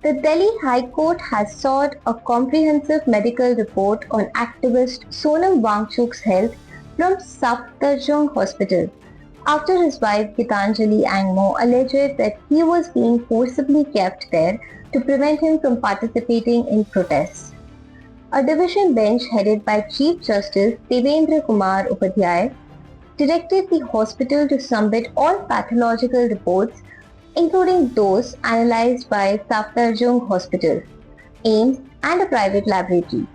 The Delhi High Court has sought a comprehensive medical report on activist Sonam Wangchuk's health from Safdarjung Hospital after his wife Gitanjali Angmo alleged that he was being forcibly kept there to prevent him from participating in protests. A division bench headed by Chief Justice Devendra Kumar Upadhyay directed the hospital to submit all pathological reports, including those analyzed by Safdarjung Hospital, AIIMS, and a private laboratory.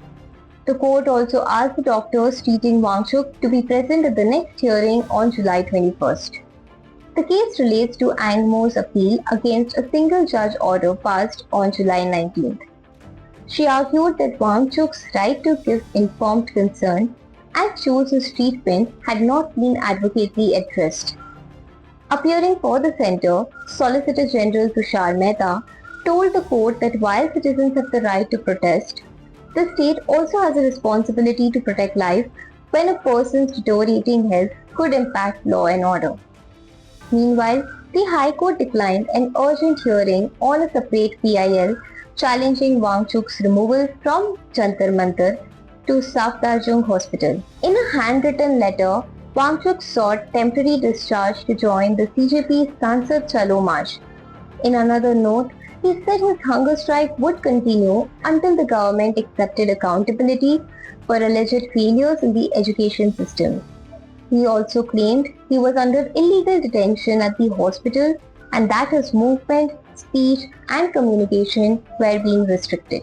The court also asked the doctors treating Wangchuk to be present at the next hearing on July 21st. The case relates to Angmo's appeal against a single judge order passed on July 19th. She argued that Wangchuk's right to give informed consent and choose his treatment had not been adequately addressed. Appearing for the centre, Solicitor General Tushar Mehta told the court that while citizens have the right to protest, the state also has a responsibility to protect life when a person's deteriorating health could impact law and order. Meanwhile, the High Court declined an urgent hearing on a separate PIL challenging Wangchuk's removal from Jantar Mantar to Safdarjung Hospital. In a handwritten letter, Wangchuk sought temporary discharge to join the CJP's Sansad Chalo March. In another note, he said his hunger strike would continue until the government accepted accountability for alleged failures in the education system. He also claimed he was under illegal detention at the hospital and that his movement, speech and communication were being restricted.